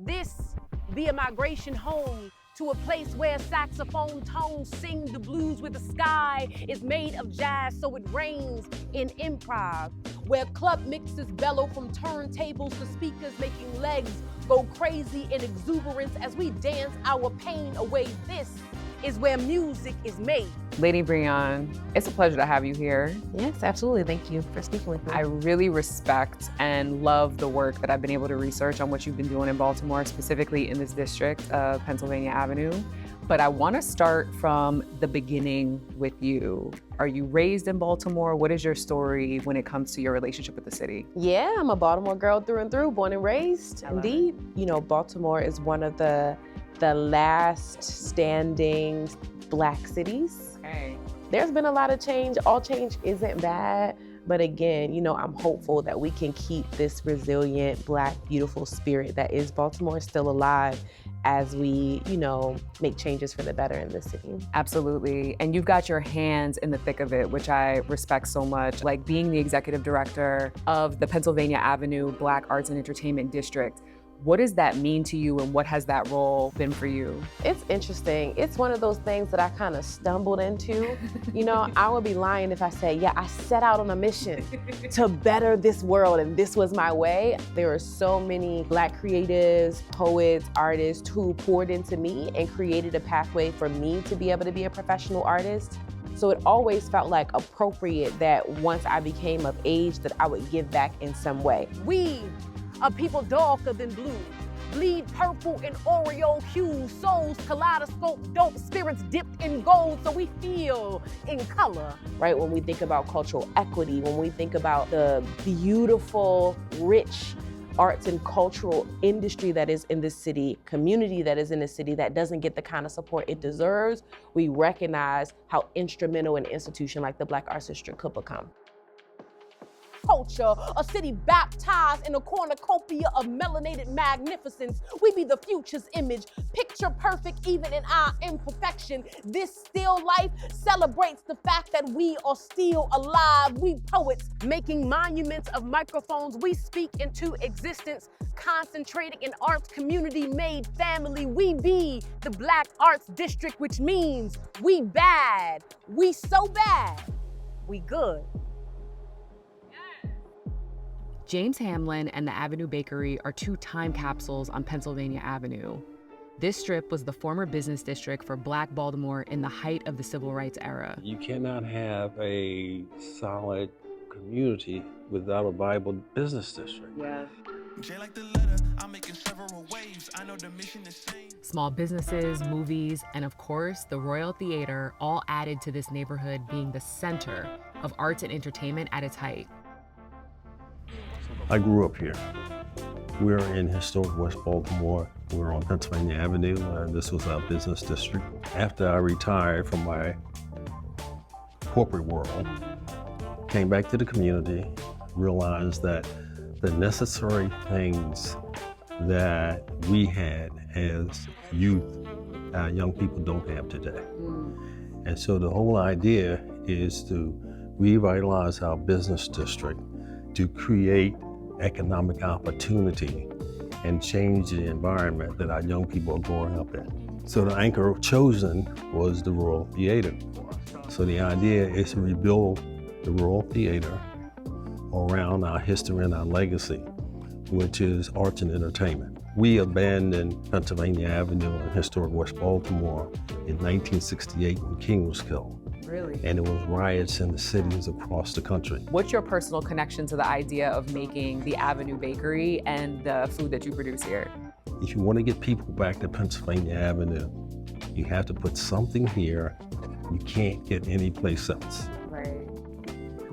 This be a migration home to a place where saxophone tones sing the blues, where the sky is made of jazz so it rains in improv, where club mixers bellow from turntables to speakers making legs go crazy in exuberance as we dance our pain away. This is where music is made. Lady Brion, it's a pleasure to have you here. Yes, absolutely. Thank you for speaking with me. I really respect and love the work that I've been able to research on what you've been doing in Baltimore, specifically in this district of Pennsylvania Avenue. But I want to start from the beginning with you. Are you raised in Baltimore? What is your story when it comes to your relationship with the city? Yeah, I'm a Baltimore girl through and through, born and raised. Indeed. You know, Baltimore is one of the last standing Black cities. Okay. There's been a lot of change. All change isn't bad. But again, you know, I'm hopeful that we can keep this resilient, Black, beautiful spirit that is Baltimore still alive as we, you know, make changes for the better in this city. Absolutely. And you've got your hands in the thick of it, which I respect so much. Like being the executive director of the Pennsylvania Avenue Black Arts and Entertainment District. What does that mean to you and what has that role been for you? It's interesting. It's one of those things that I kind of stumbled into. You know, I would be lying if I say, yeah, I set out on a mission to better this world and this was my way. There are so many Black creatives, poets, artists who poured into me and created a pathway for me to be able to be a professional artist. So it always felt like appropriate that once I became of age that I would give back in some way. We are people darker than blue, bleed purple and Oreo hues, souls kaleidoscope, dope spirits dipped in gold, so we feel in color. Right, when we think about cultural equity, when we think about the beautiful, rich arts and cultural industry that is in this city, community that is in this city that doesn't get the kind of support it deserves, we recognize how instrumental an institution like the Black Arts District could become. Culture, a city baptized in a cornucopia of melanated magnificence. We be the future's image, picture perfect even in our imperfection. This still life celebrates the fact that we are still alive. We poets making monuments of microphones. We speak into existence, concentrating in arts community made family. We be the Black Arts District, which means we bad. We so bad, we good. James Hamlin and the Avenue Bakery are two time capsules on Pennsylvania Avenue. This strip was the former business district for Black Baltimore in the height of the civil rights era. You cannot have a solid community without a viable business district. Yeah. Like the letter, I'm making several waves. I know the mission is same. Small businesses, movies, and of course, the Royal Theater all added to this neighborhood being the center of arts and entertainment at its height. I grew up here. We're in historic West Baltimore. We're on Pennsylvania Avenue. This was our business district. After I retired from my corporate world, came back to the community, realized that the necessary things that we had as youth, young people don't have today. And so the whole idea is to revitalize our business district to create economic opportunity and change the environment that our young people are growing up in. So the anchor chosen was the Royal Theater. So the idea is to rebuild the Royal Theater around our history and our legacy, which is arts and entertainment. We abandoned Pennsylvania Avenue in historic West Baltimore in 1968 when King was killed. Really? And it was riots in the cities across the country. What's your personal connection to the idea of making the Avenue Bakery and the food that you produce here? If you want to get people back to Pennsylvania Avenue, you have to put something here you can't get anyplace else. Right.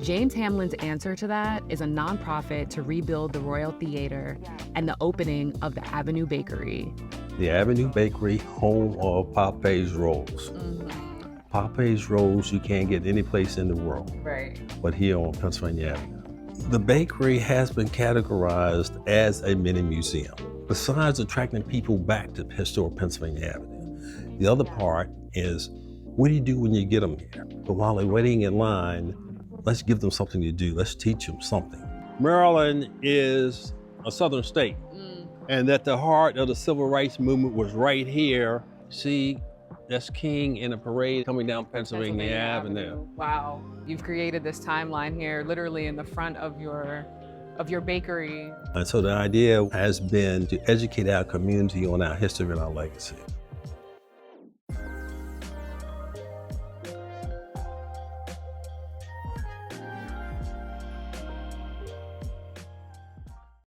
James Hamlin's answer to that is a nonprofit to rebuild the Royal Theater and the opening of the Avenue Bakery. The Avenue Bakery, home of Popeye's rolls. Popeye's rolls you can't get any place in the world, Right. but here on Pennsylvania Avenue. The bakery has been categorized as a mini museum. Besides attracting people back to historic Pennsylvania Avenue, the other part is, what do you do when you get them here? But while they're waiting in line, let's give them something to do. Let's teach them something. Maryland is a southern state. and that the heart of the civil rights movement was right here. See, that's King in a parade coming down Pennsylvania Avenue. Wow. You've created this timeline here, literally in the front of your bakery. And so the idea has been to educate our community on our history and our legacy.